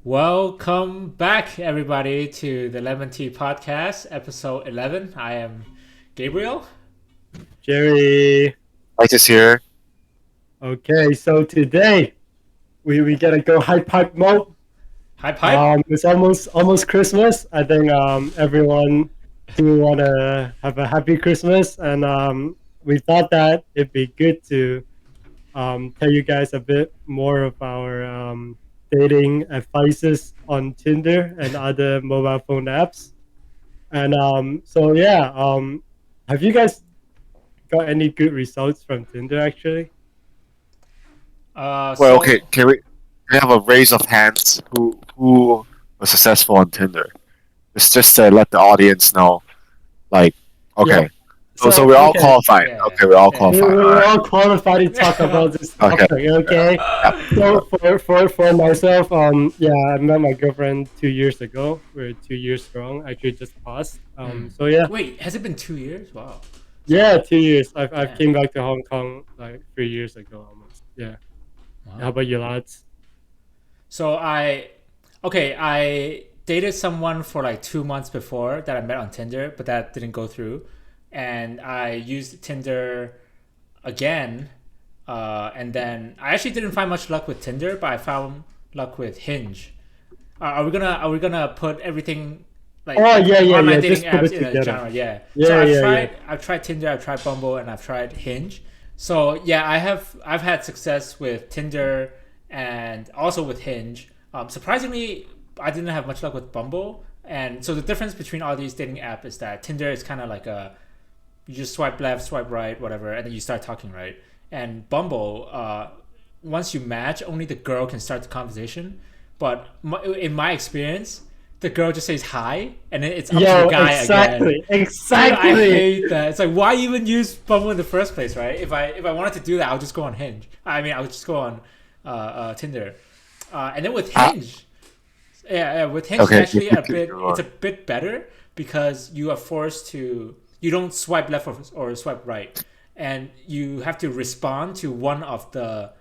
Welcome back, everybody, to the Lemon Tea Podcast, episode 11. I am Gabriel. Jerry. Titus here. Okay, so today we gotta go hype mode. Hype, hype. It's almost Christmas. I think everyone do wanna have a happy Christmas, and we thought that it'd be good to tell you guys a bit more of our dating advices on Tinder and other mobile phone apps. And have you guys got any good results from Tinder actually? Uh, Well, so, okay, can we have a raise of hands who was successful on Tinder? Just to let the audience know. Like, Yeah. okay. So we're all Okay, qualified. yeah, Okay, we're all yeah. qualified. All we're right. all qualified to talk about this Okay. topic. Okay. So for myself, I met my girlfriend 2 years ago. We're 2 years strong. Actually, just passed. So yeah, Wait, has it been 2 years? Wow. yeah, 2 years. I've Yeah. came back to Hong Kong like 3 years ago almost. Yeah. How Wow. about you, lads? I dated someone for like 2 months before that I met on Tinder, but that didn't go through. And I used Tinder again. And then I actually didn't find much luck with Tinder, but I found luck with Hinge. Are we gonna put everything like Oh yeah. online dating Just put apps it in a together. genre? Yeah. So Yeah, yeah. I've tried Tinder, I've tried Bumble, and I've tried Hinge. So yeah, I've had success with Tinder and also with Hinge. Surprisingly, I didn't have much luck with Bumble. And so the difference between all these dating apps is that Tinder is kind of like a you just swipe left, swipe right, whatever, and then you start talking, right? And Bumble, once you match, only the girl can start the conversation. But in my experience, the girl just says hi, and then it's up to the Yo, guy again. exactly, Dude, I exactly. hate that. It's like, why even use Bumble in the first place, right? If I wanted to do that, I'll just go on Hinge. I would just go on Tinder, and then with Uh, Hinge, with Hinge, it's okay, actually go it's a on. bit better because you are forced to you don't swipe left or swipe right, and you have to respond to one of the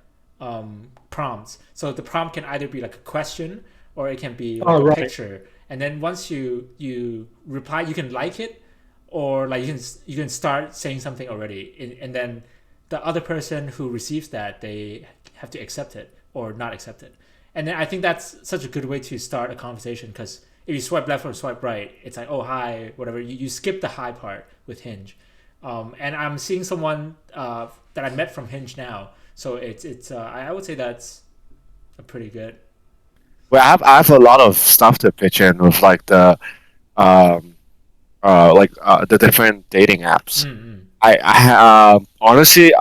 prompts. So the prompt can either be like a question or it can be like Oh a right. picture. And then once you reply, you can like it, or like you can start saying something already, and then the other person who receives that, they have to accept it or not accept it. And then I think that's such a good way to start a conversation because if you swipe left or swipe right, it's like, oh hi, whatever. You skip the hi part with Hinge. And I'm seeing someone that I met from Hinge now, so I would say that's a pretty good. Well, I have a lot of stuff to pitch in with um the different dating apps. Mm-mm. Honestly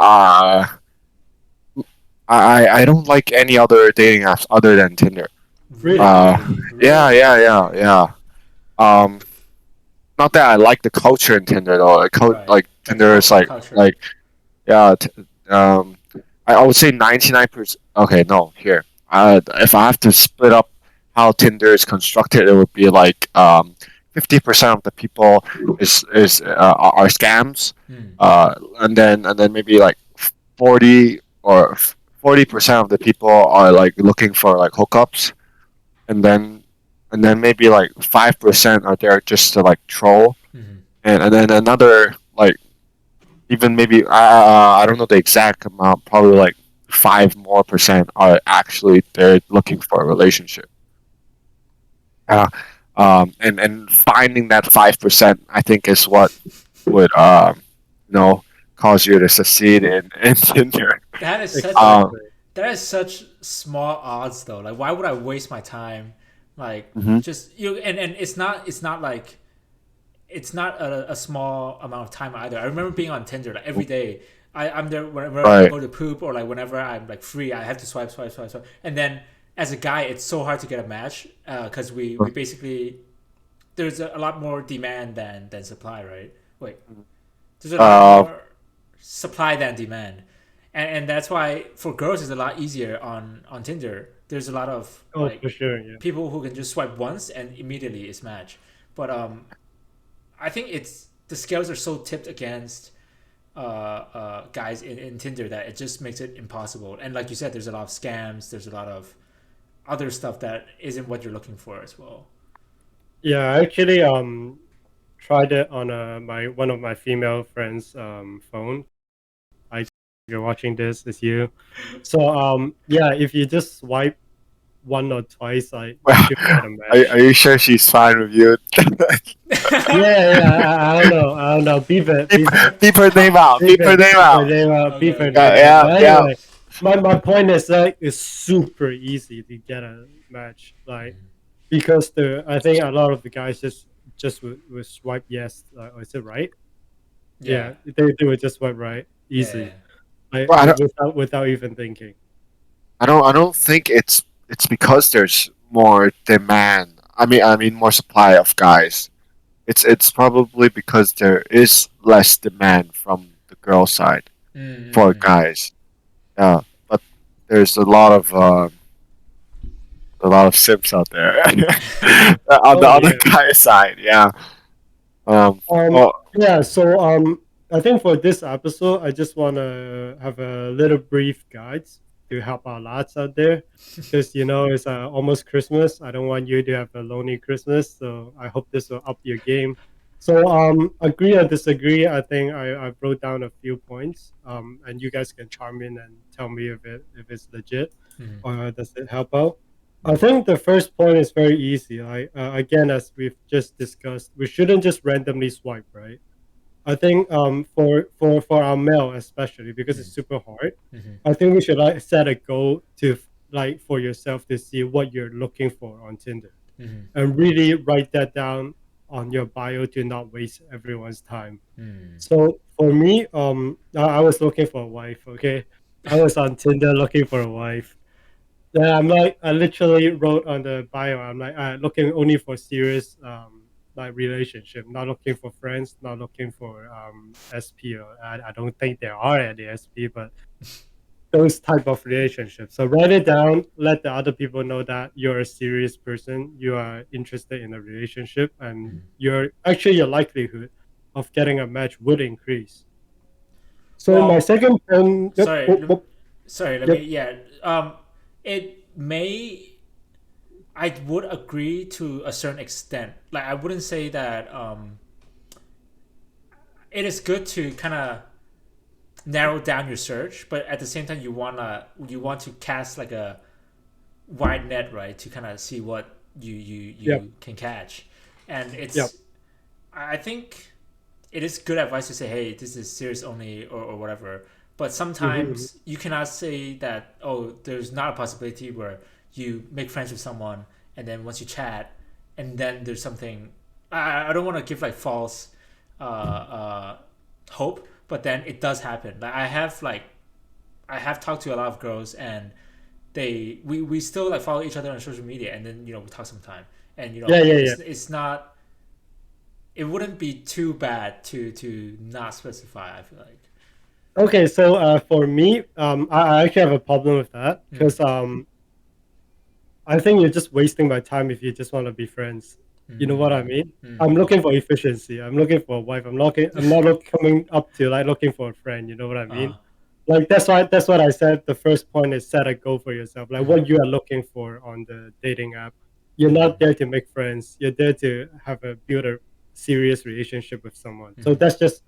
I don't like any other dating apps other than Tinder. Really, Uh, yeah, really. yeah, yeah, yeah. Um, Not that I like the culture in Tinder though. Right. Like The Tinder is culture. yeah. Um, I would say 99%. Okay, no, here. If I have to split up how Tinder is constructed, it would be like 50% of the people are scams. Hmm. And then maybe like 40 or 40% of the people are like looking for like hookups, and then maybe like 5% are there just to like troll, Hmm. and then another like even maybe I don't know the exact amount, probably like 5% more are actually there looking for a relationship. Uh, and finding that 5%, I think, is what would you know cause you to succeed in Tinder. That is such Um, Exactly. that is such small odds though. Like, why would I waste my time? Like, mhm. just and it's not like it's not a small amount of time either. I remember being on Tinder like every day. I'm there whenever I Right. go to poop or like whenever I'm like free. I have to swipe, swipe, swipe, swipe. And then as a guy, it's so hard to get a match because we basically there's a lot more demand than supply, right? Wait, there's a lot Uh, more supply than demand, and that's why for girls it's a lot easier on Tinder. There's a lot of Oh, like for sure. Yeah. people who can just swipe once and immediately it's match. But I think it's the scales are so tipped against guys in Tinder that it just makes it impossible. And like you said, there's a lot of scams. There's a lot of other stuff that isn't what you're looking for as well. Yeah, I actually tried it on one of my female friends' phone. I if you're watching this, it's you. So yeah, if you just swipe one or twice, like you Well, should get a are match. you sure she's fine with you? Yeah, I don't know. Beep it, Beep, beep it, beep her name out. beep Beep her it, name beep her out. name out, beep her Okay, name Yeah, out. yeah, But yeah. anyway, my point is like it's super easy to get a match, like because I think a lot of the guys just would swipe yes. Is it right? yeah, Yeah, they would just swipe right yeah, easily, like Well, without even thinking. I don't think it's because there's more demand. I mean more supply of guys. It's probably because there is less demand from the girl side for mm-hmm. guys. Yeah, but there's a lot of simps out there on the Oh other yeah. guy side. Yeah. Um, Well, yeah, so I think for this episode, I just want to have a little brief guides to help our lads out there, because you know it's almost Christmas. I don't want you to have a lonely Christmas, so I hope this will up your game. So agree or disagree. I think I wrote down a few points. And you guys can chime in and tell me if it's legit Mm-hmm. or does it help out. I think the first point is very easy. Like again, as we've just discussed, we shouldn't just randomly swipe, right? I think for our male especially because it's super hard. Mm-hmm. I think we should like set a goal to like for yourself to see what you're looking for on Tinder, Mm-hmm. and really write that down on your bio to not waste everyone's time. Mm-hmm. So for me, I was looking for a wife. Okay, I was on Tinder looking for a wife. Yeah, I'm like I literally wrote on the bio. I'm like looking only for serious like relationship, not looking for friends, not looking for SP. Or, I don't think there are any SP, but those type of relationships. So write it down. Let the other people know that you're a serious person. You are interested in a relationship, and your likelihood of getting a match would increase. So my Well, second point. Yep. sorry, Oh, oh, sorry. Let me. yep. Yeah. It may. I would agree to a certain extent. Like I wouldn't say that. It is good to kind of narrow down your search, but at the same time, you want to cast like a wide net, right, to kind of see what Yep. you can catch, and Yep. I think it is good advice to say, hey, this is serious only or whatever. But Mhm, sometimes you cannot say that, oh, there's not a possibility where you make friends with someone and then once you chat and then there's something. I don't want to give like false hope, but then it does happen. I have talked to a lot of girls and we still like follow each other on social media and then we talk sometime and yeah, yeah, yeah. it's not, it wouldn't be too bad to not specify. I feel like. Okay, so for me, I actually have a problem with that Mm, because I think you're just wasting my time if you just want to be friends. You know what I mm, mean? mm, I'm looking for efficiency. I'm looking for a wife. I'm not coming up to like looking for a friend. You know what I mean? uh, Like that's what I said. The first point is set a goal for yourself. Like mm, what you are looking for on the dating app. You're mm, not there to make friends. You're there to have a build a serious relationship with someone. So mm, that's just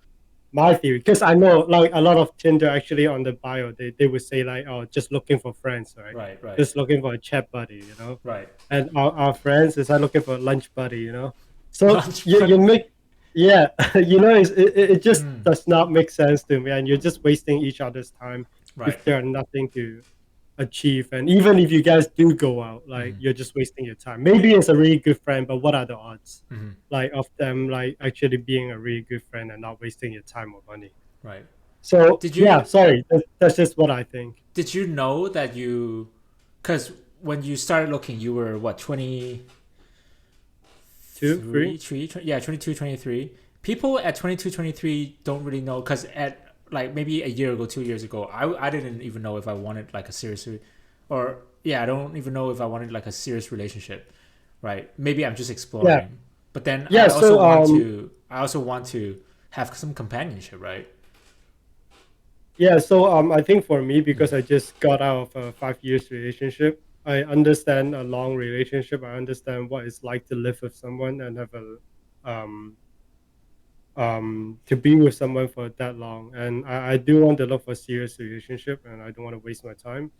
my theory, because I know like a lot of Tinder actually on the bio they would say like, oh, just looking for friends, right? right, right, Just looking for a chat buddy, you know. right. And our friends is like looking for a lunch buddy, you know. So Lunch you buddy. make, yeah, you know, it just Mm, does not make sense to me, and you're just wasting each other's time right. if there are nothing to achieve. And even if you guys do go out, like Mm, you're just wasting your time. Maybe it's a really good friend, but what are the odds mm, like of them like actually being a really good friend and not wasting your time or money? right. So Did yeah, you sorry, that's just what I think. did you know that you, because when you started looking, you were what, 2, 3. 22, 23. People at 22, 23 don't really know, because at like maybe a year ago, 2 years ago, I didn't even know if I wanted like a serious, or yeah, I don't even know if I wanted like a serious relationship, right? Maybe I'm just Yeah, exploring. But then yeah. So I also want to have some companionship, right? yeah, so I think for me, because Mm, I just got out of a 5 years relationship, I understand a long relationship. I understand what it's like to live with someone and have a to be with someone for that long. And I do want to look for a serious relationship, and I don't want to waste my time.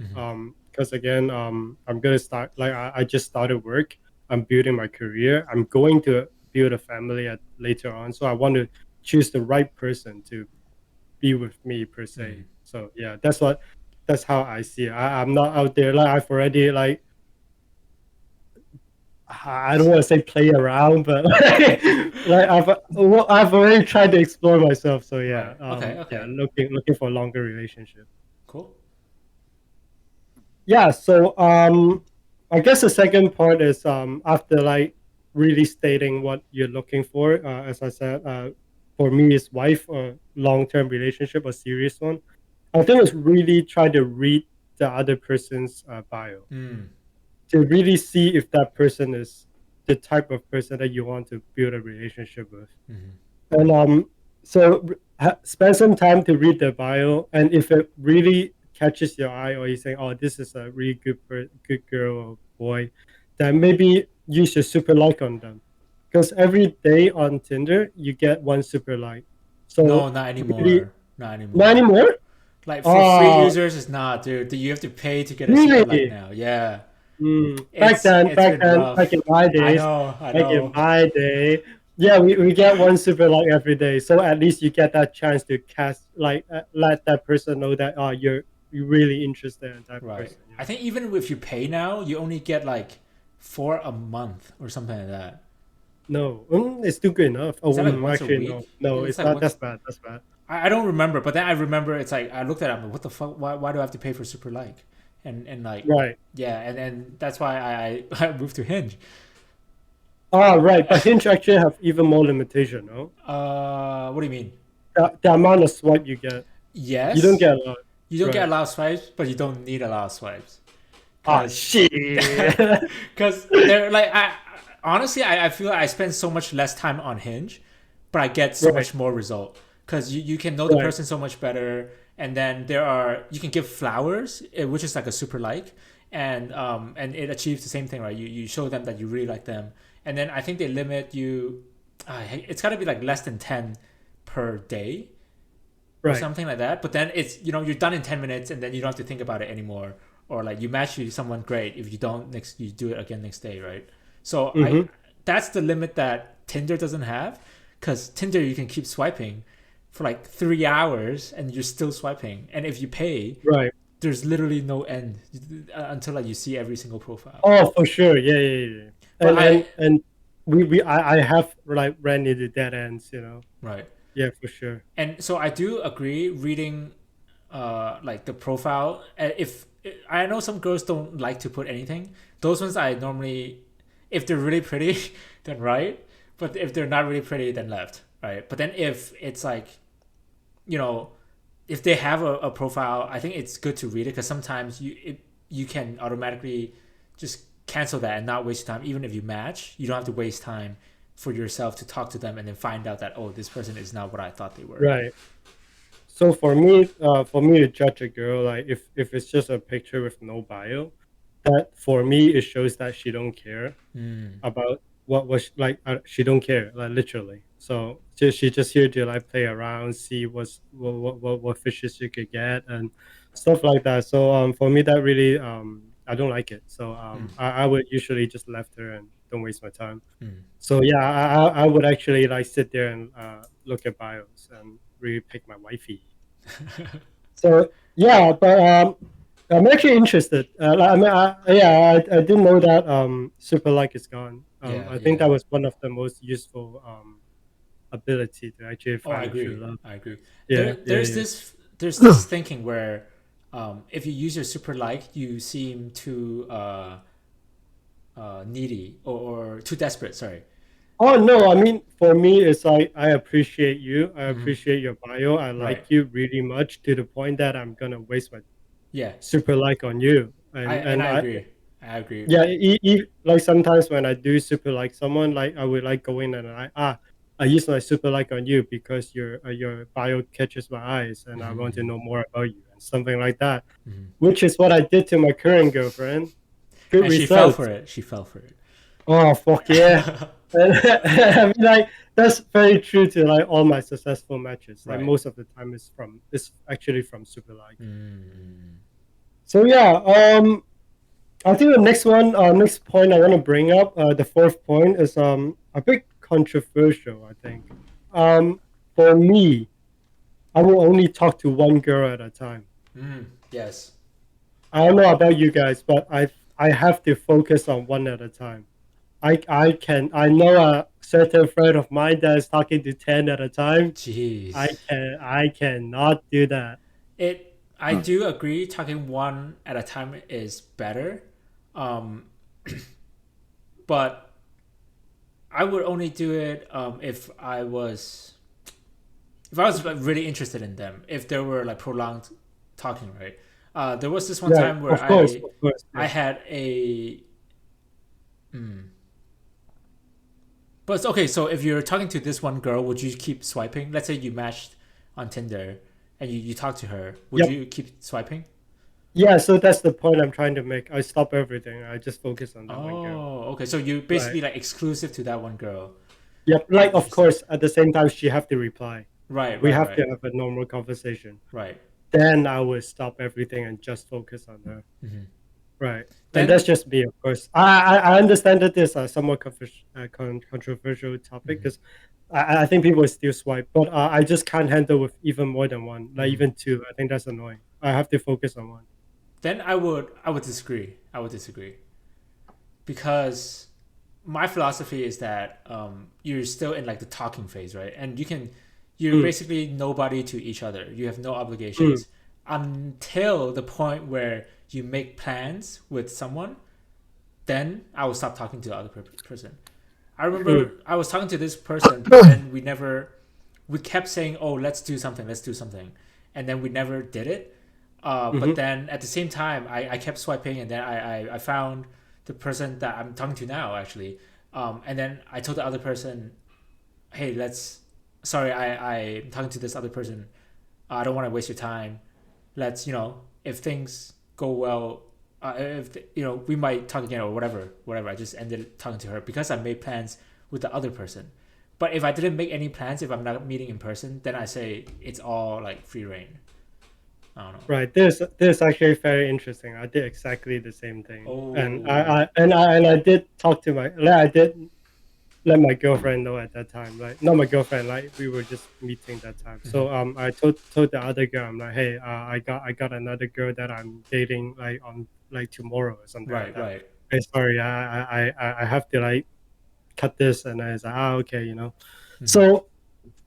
Because again, I'm gonna start like I just started work. I'm building my career. I'm going to build a family at later on. So I want to choose the right person to be with me per se. So yeah, that's how I see it. I'm not out there like I've already like I don't want to say play around, but like I've already tried to explore myself. So yeah, Right. Okay. yeah, Okay. looking for a longer relationship. Cool. Yeah, so I guess the second part is after like really stating what you're looking for. As I said, for me, it's wife or long-term relationship, a serious one. I think it's really try to read the other person's bio to really see if that person is the type of person that you want to build a relationship with. And so spend some time to read the bio, and if it really catches your eye, or you say, "Oh, this is a really good girl or boy," then maybe use your super like on them, because every day on Tinder you get one super like. No, So not really, anymore. Not not anymore. anymore. Like for free Oh, users, it's not, dude. You have to pay to get a super like really? now. Yeah, Back then, it's been back in rough. my I days, know. I back in know. my day, yeah, we get one super like every day. So at least you get that chance to cast like let that person know that you're really interested in that Right. person. I think even if you pay now, you only get like 4 a month or something like that. No, it's still good enough. Is Oh, that like once a actually no, week? no, It's it's like not. once. That's bad. That's bad. I don't remember, but then I remember it's like I looked at it. I'm like, what the fuck? Why do I have to pay for super like? And like, Right. yeah, and that's why I moved to Hinge. Ah, right. But Hinge actually have even more limitation. No, What do you mean? the amount of swipe you get, you don't Yes, get a lot. you don't get Right. a lot of swipes, but you don't need a lot of swipes. Ah, Cause, shit. cause they're like I honestly I feel like I spend so much less time on Hinge, but I get so Right. much more result. Cause you can know the Right. person so much better, and then there are you can give flowers, which is like a super like, and it achieves the same thing, right? You show them that you really like them, and then I think they limit you. It's got to be like less than 10 per day or Right. something like that. But then it's you're done in 10 minutes, and then you don't have to think about it anymore. Or like you match with someone great. If you don't next, you do it again next day, right? So I Mm-hmm. that's the limit that Tinder doesn't have, because Tinder you can keep swiping for like 3 hours and you're still swiping. And if you pay, Right. there's literally no end until like you see every single profile. Oh, for sure. Yeah, yeah, yeah. But And I have like ran into dead ends, you know. right. Yeah, for sure. And so I do agree reading like the profile. If I know some girls don't like to put anything, those ones I normally, if they're really pretty, then right. But if they're not really pretty, then left, right? But then if it's like, you know, if they have a profile, I think it's good to read it, because sometimes you can automatically just cancel that and not waste time. Even if you match, you don't have to waste time for yourself to talk to them and then find out that, oh, this person is not what I thought they were. Right. So for me to judge a girl, like if it's just a picture with no bio, that for me it shows that she don't care about what was like. She don't care, like literally. So she just here to like play around, see what fishes she could get and stuff like that. So for me that really I don't like it. So I would usually just left her and don't waste my time. So yeah, I would actually like sit there and look at bios and really pick my wifey. So yeah, but I'm actually interested. Like, I mean, I didn't know that super like is gone. Yeah, I think yeah. that was one of the most useful ability to actually Oh, I find true agree. love. I agree. Yeah, yeah, There's yeah. this thinking where if you use your super like, you seem too needy, or too desperate. Sorry. Oh no, I mean for me it's like I appreciate you. I appreciate your bio. I Right. like you really much to the point that I'm gonna waste my Yeah. super like on you. And And I I agree. I agree. yeah, like sometimes when I do super like someone, like I would like go in and I use my super like on you because your bio catches my eyes and I want to know more about you and something like that, which is what I did to my current girlfriend. Good And she fell results. for it. She fell for it. Oh fuck yeah! I mean, like that's very true to like all my successful matches. Like Right. most of the time, it's actually from super like. Mm. So yeah, I think the next point I want to bring up, the fourth point is a bit controversial. I think, for me, I will only talk to one girl at a time. Yes. I don't know about you guys, but I have to focus on one at a time. I know a certain friend of mine that is talking to 10 at a time. Jeez. I cannot do that. I do agree. Talking one at a time is better, but I would only do it if I was like, really interested in them. If there were like prolonged talking, right? There was this one Yeah, time where of course, yeah. I had a. But it's okay. So if you're talking to this one girl, would you keep swiping? Let's say you matched on Tinder and you talk to her. Would Yep. you keep swiping? Yeah, so that's the point I'm trying to make. I stop everything. I just focus on that one girl. Oh, okay. So you basically like exclusive to that one girl. Yep, like of course at the same time she have to reply. Right. We right, have right, to have a normal conversation. Right. Then I will stop everything and just focus on her. Right. Then- And that's just me, of course. I understand that this is a somewhat controversial topic because I think people still swipe, but I just can't handle with even more than one, like even two. I think that's annoying. I have to focus on one. Then I would disagree. I would disagree because my philosophy is that you're still in like the talking phase, right? And you're basically nobody to each other. You have no obligations until the point where you make plans with someone. Then I will stop talking to the other person. I remember I was talking to this person, but then we kept saying, "Oh, let's do something," and then we never did it. But then at the same time, I kept swiping, and then I found the person that I'm talking to now, actually. And then I told the other person, "Hey, I'm talking to this other person. I don't want to waste your time. Let's, if things go well, we might talk again or whatever. I just ended talking to her because I made plans with the other person. But if I didn't make any plans, if I'm not meeting in person, then I say it's all like free reign. I don't know. Right. This is actually very interesting. I did exactly the same thing. Oh. And I did talk to I did let my girlfriend know at that time. Like not my girlfriend, like we were just meeting that time. So I told the other girl, I'm like, hey, I got another girl that I'm dating like on like tomorrow or something like that. Right. Hey, sorry, I have to like cut this, and I was like, okay, So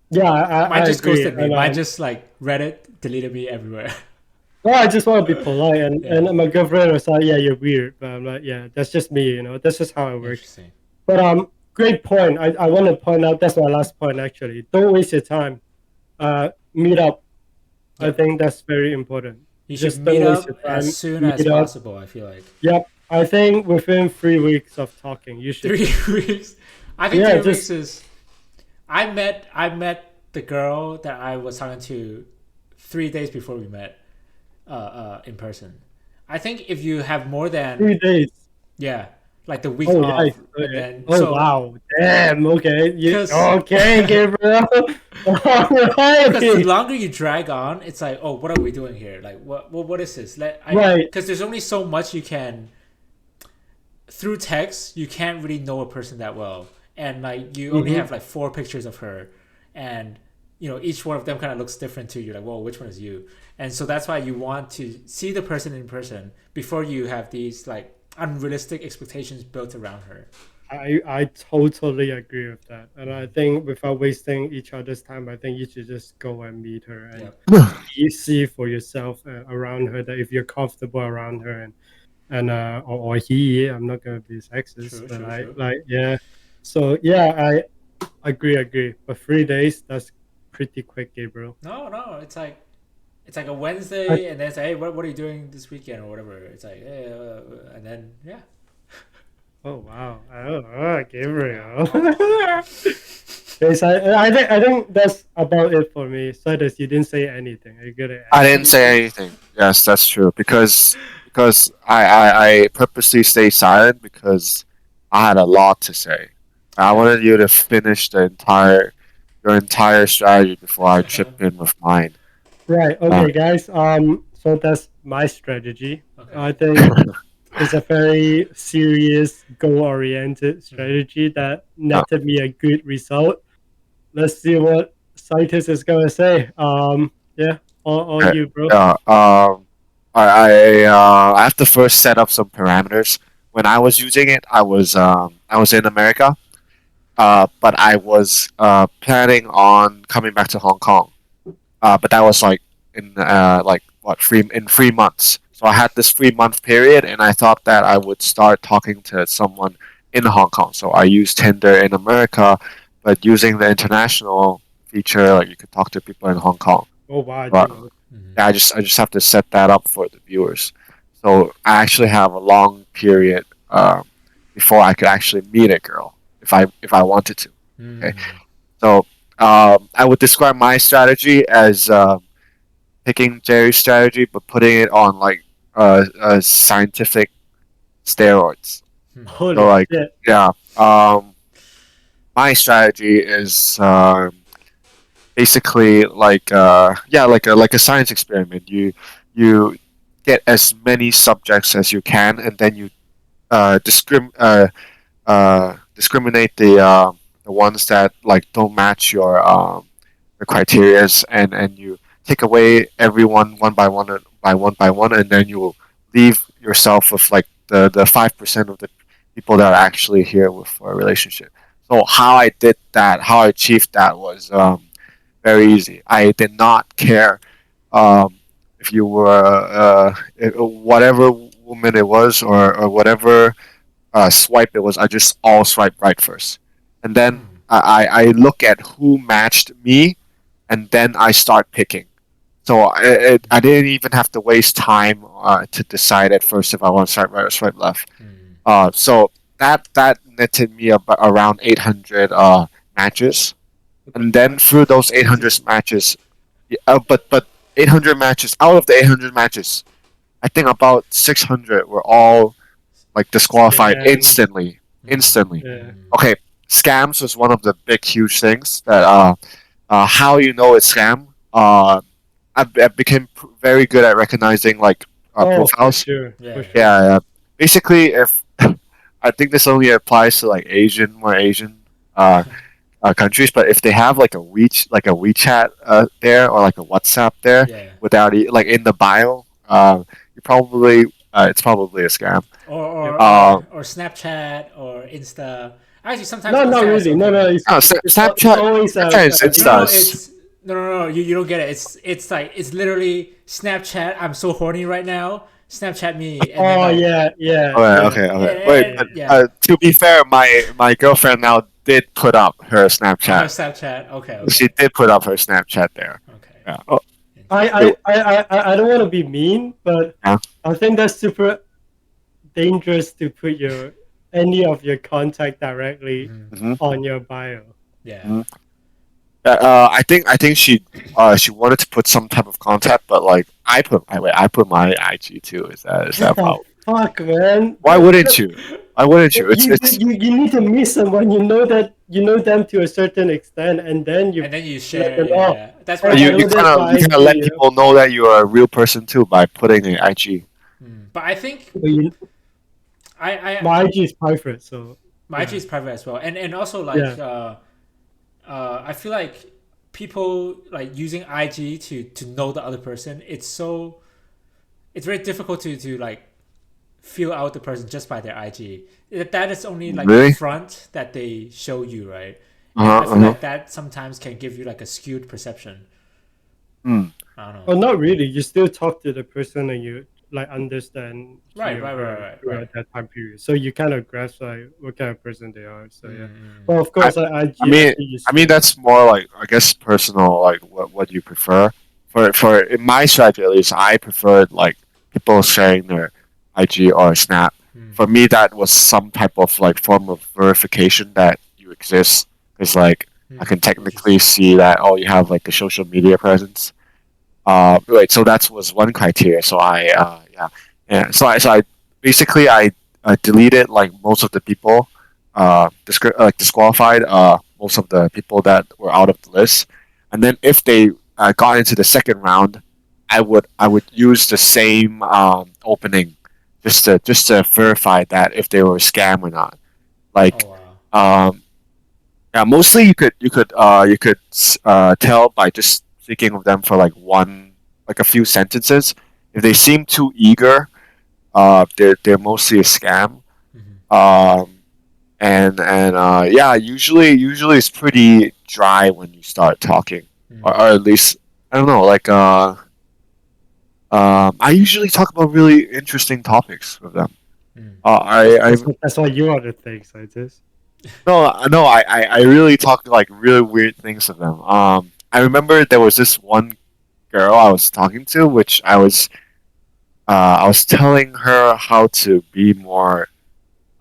yeah, Mine just agree. ghosted me. And, Mine just like read it, deleted me everywhere. well, I just want to be polite, and, Yeah. and my girlfriend was like, "Yeah, you're weird," but I'm like, "Yeah, that's just me, That's just how it works." Interesting. But great point. I want to point out that's my last point actually. Don't waste your time. Meet up. I Yep. think that's very important. You Just should don't meet waste up your time. as soon as Meet up. possible, I feel like. Yep. I think within 3 weeks of talking, you should. 3 weeks. I think Yeah, 3 weeks is. I met the girl that I was talking to 3 days before we met, in person. I think if you have more than 3 days. yeah, like the week Oh, off, nice. and Okay. then Wow. Damn. Okay. Because- Okay, Gabriel. All right. because the longer you drag on, it's like, oh, what are we doing here? Like, what is this? Right. Because there's only so much you can. Through text, you can't really know a person that well, and like you only have like 4 pictures of her, and each one of them kind of looks different to you. Like, whoa, which one is you? And so that's why you want to see the person in person before you have these like unrealistic expectations built around her. I totally agree with that, and I think without wasting each other's time, I think you should just go and meet her and you see for yourself around her that if you're comfortable around her or he, I'm not gonna be sexist, but like yeah. So yeah, I agree. But 3 days, that's pretty quick, Gabriel. No, it's like a Wednesday, and then it's like, hey, what are you doing this weekend or whatever? It's like, hey, and then yeah. Oh wow! Gabriel. Yes, I think that's about it for me. Cytus, you didn't say anything. Are you good at? I didn't say anything. Yes, that's true. Because because I purposely stayed silent because I had a lot to say. I Yeah. wanted you to finish your entire strategy before I chip in with mine. Right. Uh, Okay, guys. So that's my strategy. Okay. I think it's a very serious, goal-oriented Mm. strategy that uh, netted me a good result. Let's see what Cytus is gonna say. Yeah, all okay. you, bro. Yeah. I have to first set up some parameters. When I was using it, I was in America, but I was planning on coming back to Hong Kong. But that was like in like what 3 months. So I had this 3 month period, and I thought that I would start talking to someone in Hong Kong. So I used Tinder in America, but using the international feature, like you could talk to people in Hong Kong. Oh wow, I But didn't know. Mm. yeah, I just have to set that up for the viewers. So I actually have a long period before I could actually meet a girl if I wanted to. Okay, Mm. so I would describe my strategy as picking Jerry's strategy, but putting it on like scientific steroids. Mm. So Holy like, shit! yeah, my strategy is basically like like a science experiment. You get as many subjects as you can, and then you discriminate the ones that like don't match your criterias, and you take away everyone one by one, and then you will leave yourself with like the 5% of the people that are actually here with for a relationship. So how I did that, how I achieved that was very easy. I did not care if you were whatever woman it was, or whatever swipe it was. I just all swipe right first, and then Mm. I look at who matched me, and then I start picking. So I didn't even have to waste time to decide at first if I want to swipe right or swipe left. Mm. So that netted me about around 800 matches, Okay, and then through those that's easy. 800 matches, but 800 matches out of the 800 matches, I think about 600 were all like disqualified Scam. instantly. Mm. Instantly. Yeah. Mm. Okay, scams was one of the big huge things that how you know it's scam. I became very good at recognizing like Oh, for profiles. sure, for Yeah. sure. Yeah, yeah. Basically, if I think this only applies to like more Asian uh, countries, but if they have like a WeChat there, or like a WhatsApp there Yeah. without like in the bio, you probably it's probably a scam. Or or Uh, or or Snapchat or Insta. Actually, sometimes No, not Insta is really. No, no. okay. It's Snapchat, always Snapchat is No, no, no. Instas. It's no, no, no. You don't get it. It's like it's literally Snapchat. I'm so horny right now. Snapchat me, and then Oh like yeah, yeah, Okay, yeah. okay, okay. Wait, and, but yeah. to be fair, my girlfriend now did put up her Oh, her Snapchat. Snapchat. Okay, She okay, did put up her Snapchat there. okay. Yeah. Oh, Interesting. wait, I don't want to be mean, but yeah. I think that's super dangerous to put your any of your contact directly Hmm. Mm-hmm, on your bio. Yeah. mm-hmm. I think she wanted to put some type of contact, but like I put my IG too. Is that a What the problem? fuck, man? Why wouldn't you? Why wouldn't you? It's You need to meet someone. You know that you know them to a certain extent, and then you And then you let share. them. Oh, Yeah. That's hey, what I you I. you know this kind of by you kind of let IG. people know that you are a real person too by putting an IG. But I think But you, I my IG is private, so my IG yeah, is private as well, and also yeah. like I feel like people like using IG to know the other person. It's very difficult to like feel out the person just by their IG. That is only like the Really? front that they show you, right? Uh And I huh. feel Uh-huh. like that sometimes can give you like a skewed perception. Hmm. I don't know. Oh, not really. You still talk to the person and you like understand he Right, or right, right, her right, throughout right. that time period. So you kind of grasp like what kind of person they are. So yeah. Mm. Well, of I course, like I IG, mean IG is I mean that's more like I guess personal like what you prefer. For in my strategy at least, I preferred like people sharing their IG or Snap. Mm. For me, that was some type of like form of verification that you exist. Because like I can technically Interesting. see that you have like a social media presence. Right, so that was one criteria. So I yeah, Yeah. So I basically I deleted like most of the people, like disqualified most of the people that were out of the list, and then if they got into the second round, I would use the same opening just to verify that if they were a scam or not. Oh Like, wow. um, yeah, mostly you could tell by just speaking with them for like a few sentences. If they seem too eager, they're mostly a scam. Mm-hmm. Um, and yeah, usually it's pretty dry when you start talking, or at least I don't know. Like I usually talk about really interesting topics with them. Mm-hmm. I That's why you are the thing, scientist. no, I really talk like really weird things with them. I remember there was this one girl I was talking to, which I was telling her how to be more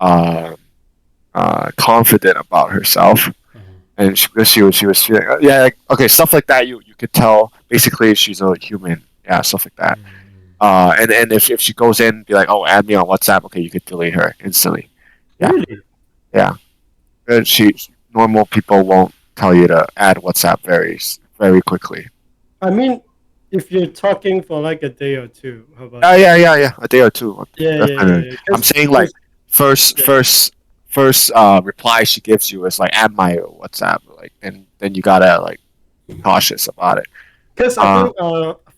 uh, confident about herself, Mm-hmm. and she was feeling yeah, like, okay, stuff like that. You could tell basically she's a human, yeah, stuff like that. Mm-hmm. And if she goes in, be like, oh, add me on WhatsApp. Okay, you could delete her instantly. Yeah, Really? yeah. She normal people won't tell you to add WhatsApp very quickly. I mean, if you're talking for like a day or two, how about Yeah, that? yeah, yeah, yeah. A day or two. Yeah, yeah, Definitely. yeah. I'm Because, saying like first, yeah. first, first reply she gives you is like add my WhatsApp. Like, and then you gotta like cautious about it. Because I Uh, think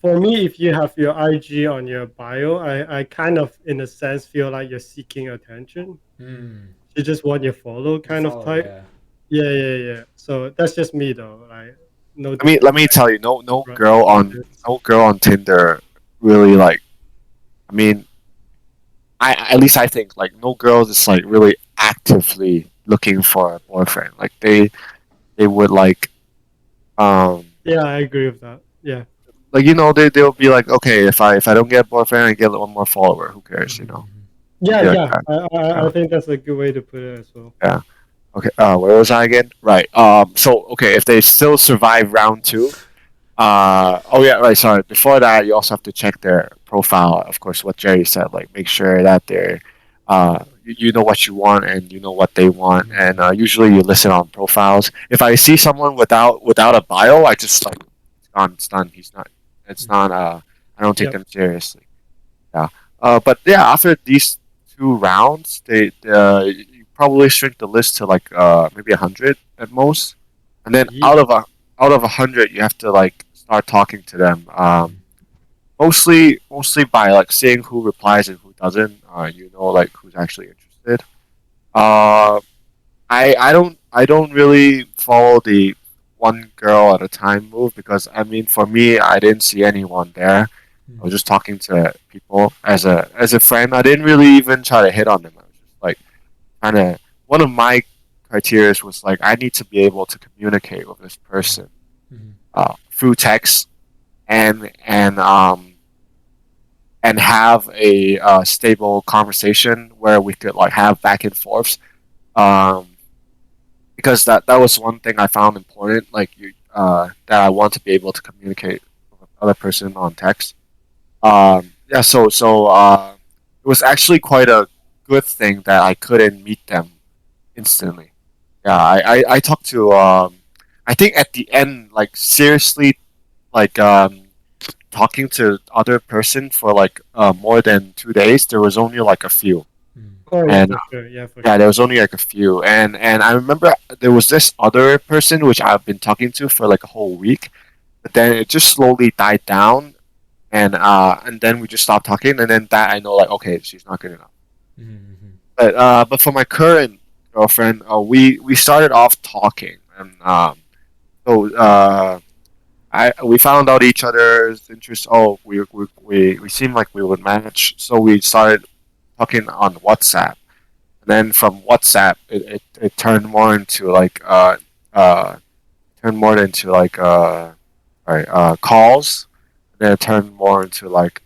for me, if you have your IG on your bio, I kind of, in a sense, feel like you're seeking attention. Mm. You just want your follow The kind of follow, type. yeah. Yeah, yeah, yeah. So that's just me though. Like no let me tell you, no disrespect girl to on this. no girl on Tinder really like. I mean, I at least I think like no girl is like really actively looking for a boyfriend. Like they would Yeah, I agree with that. Yeah. like they'll be like, okay, if I don't get a boyfriend, I get one more follower. Who cares? Mm-hmm. Mm-hmm. They'll Yeah, be like yeah. that. I Yeah, think that's a good way to put it as well. yeah. Okay. Where was I again? Right. So okay, if they still survive round two, oh yeah, right. Sorry. Before that, you also have to check their profile. Of course, what Jerry said, like make sure that you know what you want and you know what they want, and Mm-hmm. usually you listen on profiles. If I see someone without a bio, I just like it's gone, it's done. He's not. It's Mm-hmm. not. I don't take Yep. them seriously. Yeah. But yeah, after these two rounds, you probably shrink the list to like maybe 100 at most, and then Ye- out of 100, you have to like start talking to them. Mm-hmm. Mostly by like seeing who replies and who doesn't. Like who's actually interested. Uh, I don't really follow the one girl at a time move because I mean for me I didn't see anyone there. I was just talking to people as a friend. I didn't really even try to hit on them. I was just like kind of one of my criteria was like I need to be able to communicate with this person Mm-hmm. through text and have a stable conversation where we could like have back and forths. Um, because that was one thing I found important. Like that I want to be able to communicate with another person on text. Yeah, so it was actually quite a good thing that I couldn't meet them instantly. Yeah, I talked to I think at the end like seriously like talking to other person for like more than 2 days. There was only like a few, Mm-hmm. Oh yeah, and for sure. Yeah, for yeah, there sure. was only like a few, and I remember there was this other person which I've been talking to for like a whole week, but then it just slowly died down, and then we just stopped talking, and then that I know like okay, she's not good enough. Mm-hmm. But for my current girlfriend, we started off talking, and so we found out each other's interests. Oh, we seemed like we would match, so we started talking on WhatsApp. And then from WhatsApp, it turned more into uh turned more into calls. And then it turned more into like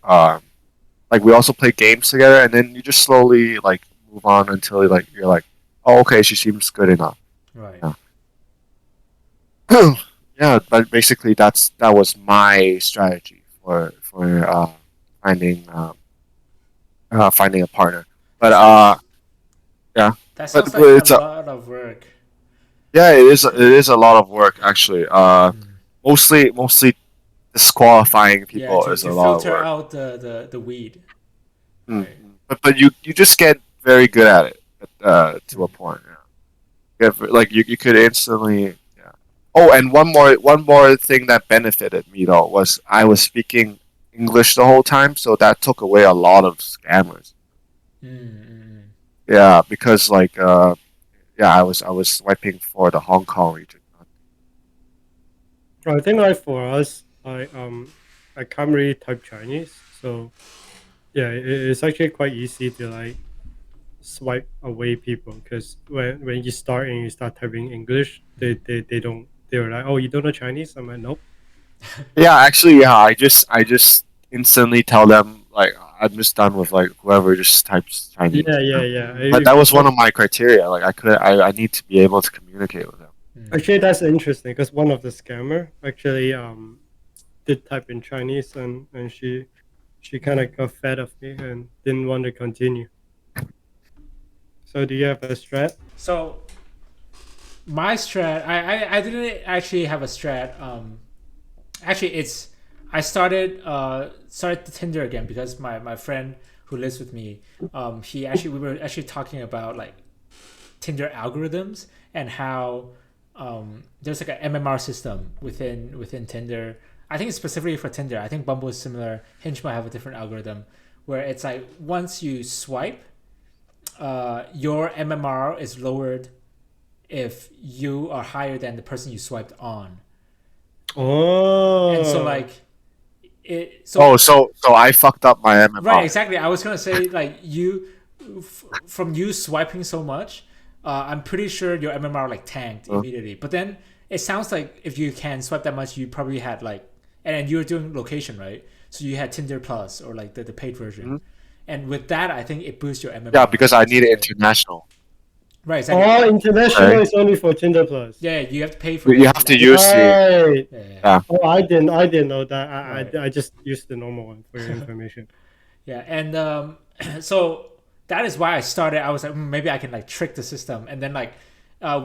we also play games together, and then you just slowly like move on until like you're like, oh okay, she seems good enough. Right. Yeah. Yeah, but basically that was my strategy for finding finding a partner. But That sounds yeah, that sounds but like a it's a lot of work. yeah, it is a lot of work actually. Mm. Mostly disqualifying Yeah, people is to a lot of filter work. out the weed, right? Mm. But you just get very good at it to a Mm. point. Yeah. Like you could instantly. Yeah. Oh, and one more thing that benefited me though was I was speaking English the whole time, so that took away a lot of scammers. Mm, mm, Yeah, because like yeah, I was swiping for the Hong Kong region. I think like for us, I can't really type Chinese, so yeah, it's actually quite easy to like swipe away people because when you start and you start typing English, they don't they're like, oh, you don't know Chinese? I'm like, nope. Yeah, actually, yeah, I just instantly tell them like I'm just done with like whoever just types Chinese. Yeah. mm, But that was one of my criteria. Like I need to be able to communicate with them. mm, actually, that's interesting because one of the scammer actually did type in Chinese and she kind of got fed of me and didn't want to continue. So do you have a strat? So my strat, I didn't actually have a strat. Actually, it's I started the Tinder again because my friend who lives with me, he actually we were actually talking about like Tinder algorithms and how there's like an MMR system within Tinder. I think it's specifically for Tinder. I think Bumble is similar. Hinge might have a different algorithm where it's like once you swipe, your MMR is lowered if you are higher than the person you swiped on. And so Oh, like it Oh, so so I fucked up my right, MMR. exactly. I was gonna say like from you swiping so much, I'm pretty sure your MMR like tanked Uh, immediately. But then it sounds like if you can swipe that much, you probably had like, and you were doing location, right? So you had Tinder Plus or like the paid version, mhm. and with that, I think it boosts your Yeah, MMR because I quite need a it bit. international. Right, exactly. oh, international Okay, is only for Tinder Plus. Yeah, you have to pay for you the have to international use one. the Right. Yeah, yeah. Oh, I didn't know that. right. I just used the normal one for your information. Yeah, and so that is why I started. I was like, maybe I can like trick the system, and then like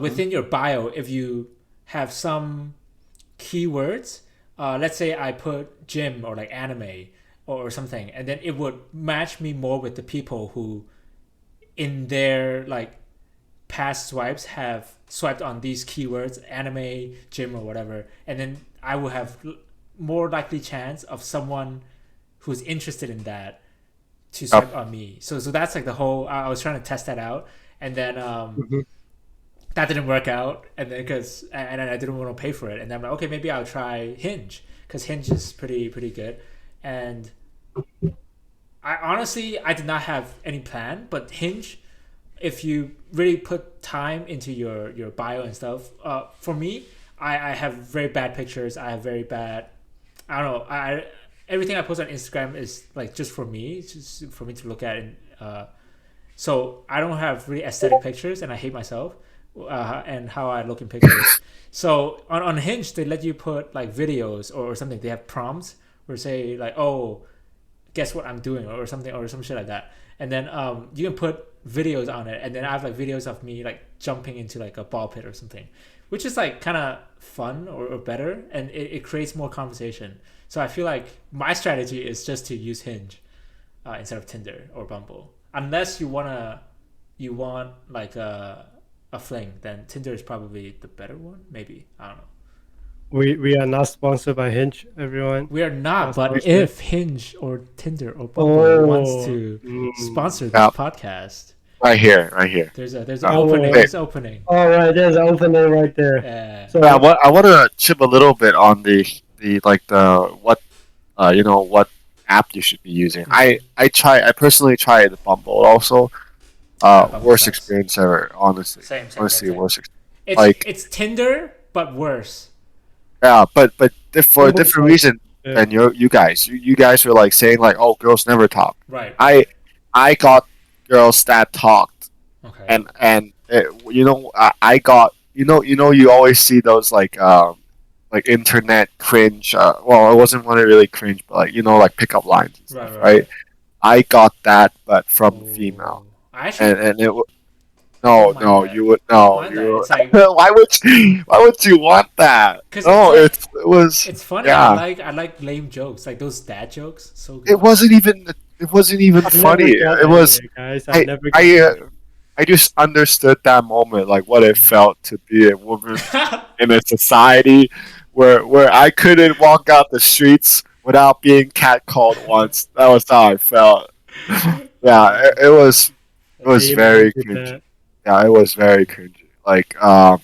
Mhm. within your bio, if you have some keywords, let's say I put gym or like anime or something, and then it would match me more with the people who in their like past swipes have swiped on these keywords, anime, gym, or whatever, and then I will have more likely chance of someone who's interested in that to Yep. swipe on me. So that's like the whole. I was trying to test that out, and then Mhm. that didn't work out, and then and then I didn't want to pay for it, and then I'm like, okay, maybe I'll try Hinge because Hinge is pretty good, and I honestly I did not have any plan, but Hinge, if you really put time into your bio and stuff, for me, I have very bad pictures. I have very bad. I don't know. I everything I post on Instagram is like just for me, it's just for me to look at, and so I don't have really aesthetic pictures, and I hate myself and how I look in pictures. So on Hinge, they let you put like videos or something. They have prompts or say like, oh, guess what I'm doing or something or some shit like that. And then you can put videos on it, and then I have like videos of me like jumping into like a ball pit or something, which is like kind of fun or better, and it creates more conversation. So I feel like my strategy is just to use Hinge instead of Tinder or Bumble, unless you want like a fling. Then Tinder is probably the better one. Maybe I don't know. We are not sponsored by Hinge, everyone. We are not, Not but sponsored. if Hinge or Tinder or Bumble wants Oh, to sponsor this Yeah, podcast, right here, right here. there's an Uh, I opening. will. wait, There's an opening. All right, there's an opening right there. Yeah. yeah, So, I want to chip a little bit on the like the what what app you should be using. Mm. I personally tried Bumble also. Ah, Bumble Worst sucks. experience ever. Honestly, honestly, Same. worst. It's Like it's Tinder but worse. yeah, but for a Bumble is different like, reason yeah. than you guys were like saying like, oh, girls never talk. Right. I I got girls that talked, Okay. and I got you always see those like internet cringe. Well, it wasn't really cringe, but like like pickup lines and Right. stuff, Right. right? Right. I got that, but from female, I actually and it I don't no, mind no, that. you would I don't no, mind that. you. It's like Why would you want that? because it's No, like it was it's funny. yeah. I like lame jokes, like those dad jokes. So It good. wasn't even it wasn't even I've never funny. got It any, was guys. I've I never got I any. I just understood that moment, like what it Mm. felt to be a woman in a society where I couldn't walk out the streets without being catcalled once. That was how I felt. Yeah, uh, it was Amen very to cringy. that. Yeah, it was very cringy. Like I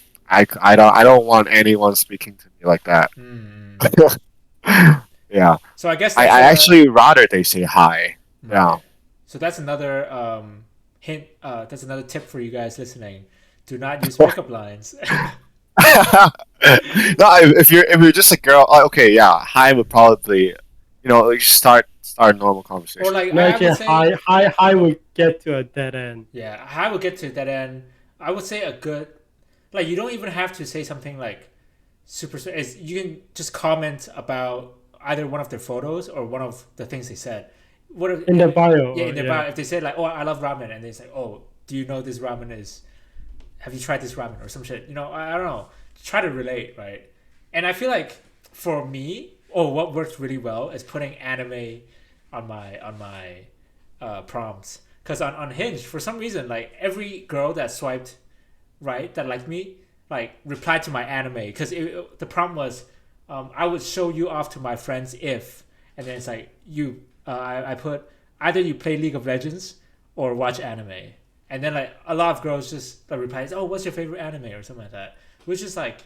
don't want anyone speaking to me like that. mm. Yeah, So I guess I actually rather they say hi. Yeah. right. So that's another hint. That's another tip for you guys listening. Do not use pickup lines. No, if you're just a girl, okay, yeah, hi would probably, like start a normal Or conversation. like I would Imagine say, high would get to a dead end. yeah, I would get to that end. I would say a good, like you don't even have to say something like super. You can just comment about either one of their photos or one of the things they said. What if, In the bio, yeah, or, in their yeah. bio, if they say like, "Oh, I love ramen," and they say, "Oh, do you know this ramen is? Have you tried this ramen or some shit?" I don't know. Try to relate, right? And I feel like for me, what works really well is putting anime on my prompts. Because on Hinge, for some reason, like every girl that swiped right that liked me, like replied to my anime. Because the prompt was, I would show you off to my friends if, and then it's like you. I put either you play League of Legends or watch anime, and then like a lot of girls just replies, "Oh, what's your favorite anime?" or something like that, which is like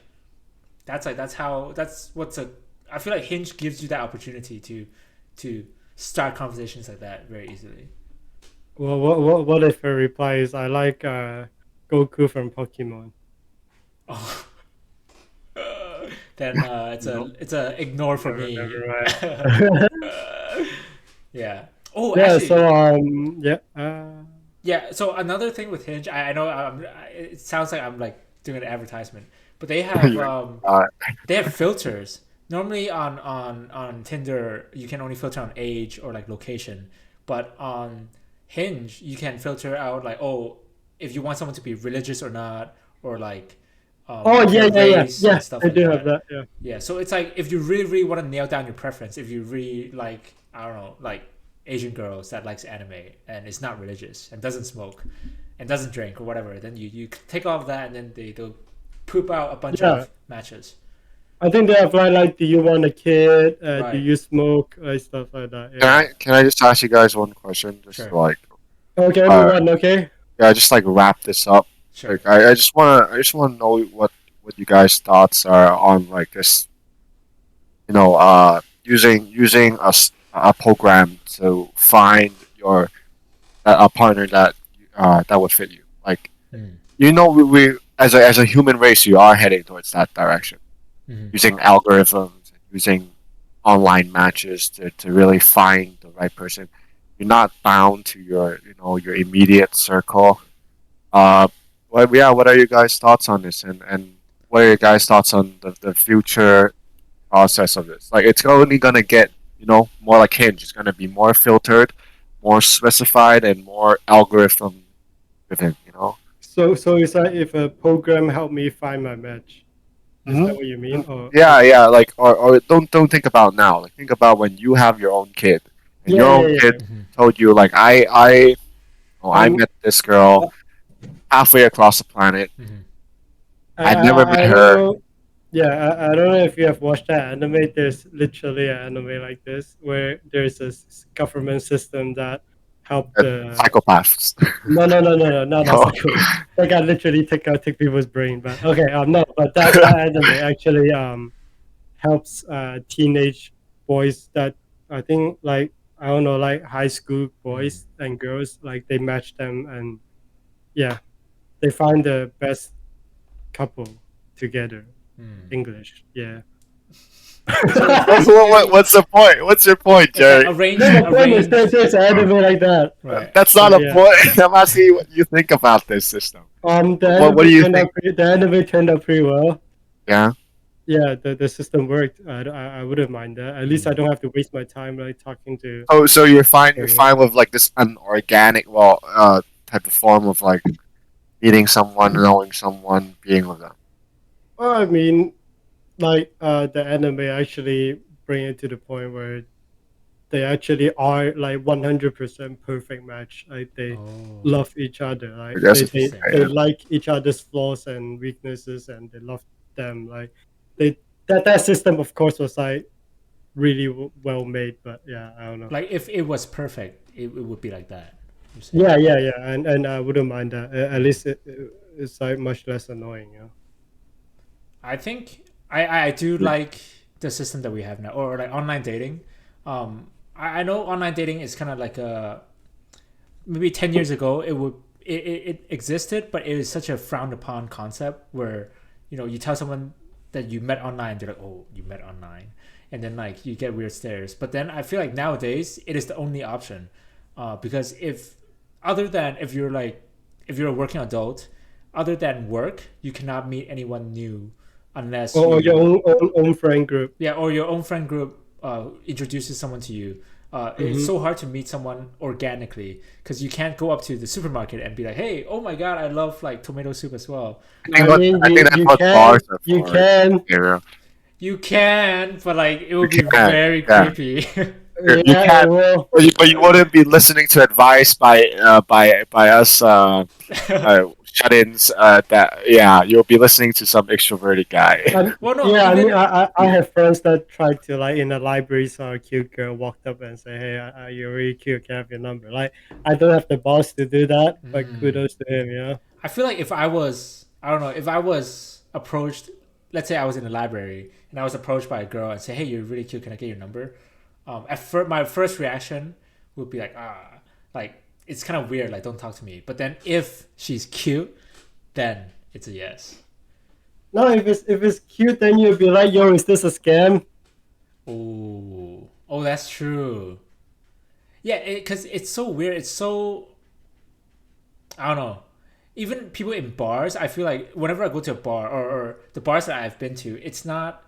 that's what's a. I feel like Hinge gives you that opportunity to start conversations like that very easily. Well, what if her reply is, "I like Goku from Pokemon." Oh, then it's No. a ignore for me. Never mind. Yeah. Oh, Yeah. actually, So yeah. yeah. So another thing with Hinge, I know it sounds like I'm like doing an advertisement, but Uh, they have filters. Normally on Tinder, you can only filter on age or like location, but on Hinge, you can filter out like, oh, if you want someone to be religious or not, or like Oh yeah, their yeah, yeah, race yeah. and stuff I like do have that. that. Yeah. Yeah, so it's like if you really, really want to nail down your preference, if you really like, I don't know, like Asian girls that likes anime and is not religious and doesn't smoke and doesn't drink or whatever, then you take off that and then they'll poop out a bunch Yeah. of matches. I think they have like, do you want a kid? Do Right. you smoke? Stuff like that. can Yeah. I just ask you guys one question, just to Sure. like, Okay, move uh, on. Okay. yeah, just like wrap this up. Sure. Like, I just wanna know what you guys' thoughts are on like this, using a program to find your a partner that would fit you. Like, Mm. we as a human race, you are heading towards that direction, Mm-hmm. using algorithms, using online matches to really find the right person. You're not bound to your immediate circle. Uh, what are your guys' thoughts on this, and what are your guys' thoughts on the future process of this? Like, it's only gonna get more like Hinge. It's gonna be more filtered, more specified, and more algorithm driven. So is that if a program helped me find my match? Is Hmm. that what you mean? Or Yeah, okay. yeah. Like, or don't think about now. Like, think about when you have your own kid, and Yeah, your own yeah, kid yeah. Mm-hmm. told you like, I Um, met this girl halfway across the planet. Mm-hmm. I'd never met I don't her. know. Yeah, I don't know if you have watched that anime. There's literally an anime like this where there's a government system that help the. Psychopaths. No, not No. psycho. That guy literally take people's brain. But okay, no, but that anime actually helps teenage boys that I think like I don't know like high school Mm. boys and girls like they match them and yeah they find the best couple together. Mm. English, yeah. So it's basically What's the point? What's your point, it's like Jerry? No, the point is there's an anime like that. right. That's So not a yeah, point. I'm asking you what you think about this system. the What do anime you turned think? out the anime turned out pretty well. Yeah. yeah, the system worked. I wouldn't mind that. At least I don't have to waste my time like talking to. Oh, so you're fine with like this unorganic, type of form of like meeting someone, knowing someone, being with them. Well, I mean, like the anime actually bring it to the point where they actually are like 100% perfect match. Like they Oh, love each other. I Like guess they it's they, interesting. okay, they yeah. like each other's flaws and weaknesses, and they love them. Like they that system, of course, was like really well made. But yeah, I don't know. Like if it was perfect, it would be like that. You're saying. Yeah, and I wouldn't mind that. At least it's like much less annoying. I think I do like the system that we have now, or like online dating. I know online dating is kind of like a maybe 10 years ago it existed, but it was such a frowned upon concept where you tell someone that you met online, they're like, oh, you met online, and then like you get weird stares. But then I feel like nowadays it is the only option, because if other than if you're a working adult, other than work, you cannot meet anyone new unless Or your you own friend group. yeah, or your own friend group introduces someone to you. It's Hmm. so hard to meet someone organically because you can't go up to the supermarket and be like, "Hey, oh my god, I love like tomato soup as well." I mean, I think that's what bars are you for. can, Yeah, You can, but like it you would be can. very Yeah, creepy. you yeah, can, well, but you wouldn't be listening to advice by us shut-ins. That yeah, you'll be listening to some extroverted guy. Well, no, yeah. I mean, even I have friends that tried to like in the library saw a cute girl, walked up and say, "Hey, you're really cute. Can I have your number?" Like, I don't have the balls to do that, but kudos to him. I feel like if I was, I don't know, if I was approached, let's say I was in the library and I was approached by a girl and say, "Hey, you're really cute. Can I get your number?" At first, my first reaction would be like, like it's kind of weird. Like, don't talk to me. But then if she's cute, then it's a yes. No, if it's cute, then you'll be like, "Yo, is this a scam?" Oh, oh, that's true. Yeah, because it's so weird. It's so I don't know. Even people in bars, I feel like whenever I go to a bar or the bars that I've been to, it's not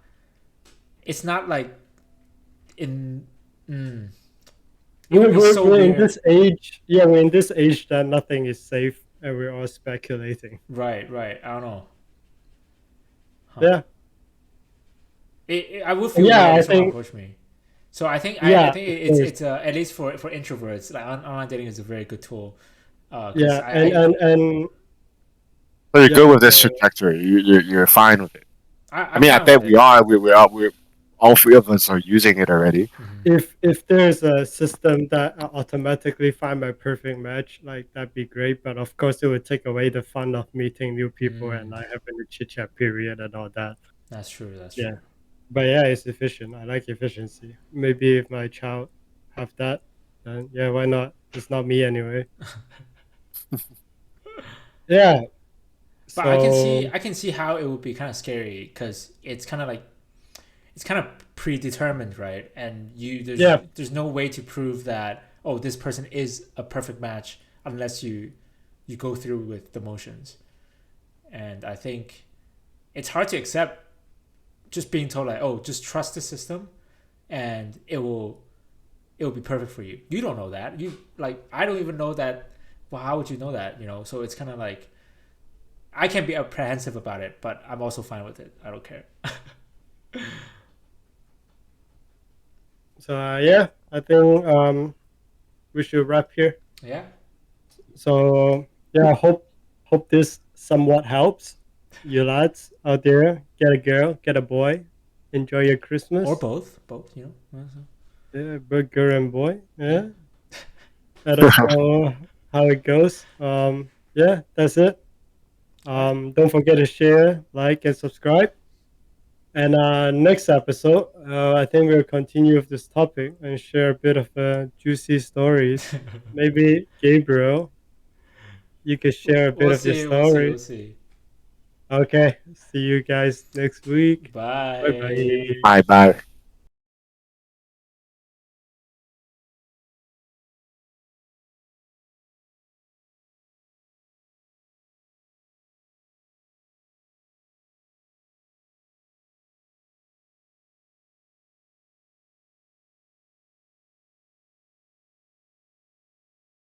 like in it would be so We're in weird. this age. Yeah, we're in this age that nothing is safe, and we're all speculating. Right, right. I don't know. Huh. Yeah, I would feel yeah. weird I if someone think. approached me. So I think I Yeah, think of it's course. it's at least for introverts, like online dating is a very good tool. Because Yeah, and So you're good yeah. with this So trajectory. You're fine with it. I I'm mean, I fine with bet we it. are. We are. We're all three of us are using it already. if there's a system that automatically find my perfect match, like that'd be great. But of course, it would take away the fun of meeting new people and like having a chit chat period and all that. That's true. That's Yeah, true. but yeah, it's efficient. I like efficiency. Maybe if my child have that, then yeah, why not? It's not me anyway. Yeah. But I can see So how it would be kind of scary because it's kind of like it's kind of predetermined, right? And yeah, there's no way to prove that oh this person is a perfect match unless you go through with the motions. And I think it's hard to accept just being told like oh just trust the system and it will be perfect for you. You don't know that. You like I don't even know that. Well, how would you know that? So it's kind of like I can be apprehensive about it, but I'm also fine with it. I don't care. so yeah, I think we should wrap here. Yeah. So yeah, hope this somewhat helps you lads out there. Get a girl, get a boy, enjoy your Or Christmas. both. Yeah, both girl and boy. Yeah. Yeah, let us know how it goes. Yeah, that's it. All right. Don't forget to share, like, and subscribe. And next episode, I think we'll continue with this topic and share a bit of juicy stories. Maybe Gabriel, you could share a bit We'll of your see. We'll see. story. We'll see. Okay, see you guys next week. Bye Bye. bye. Bye bye.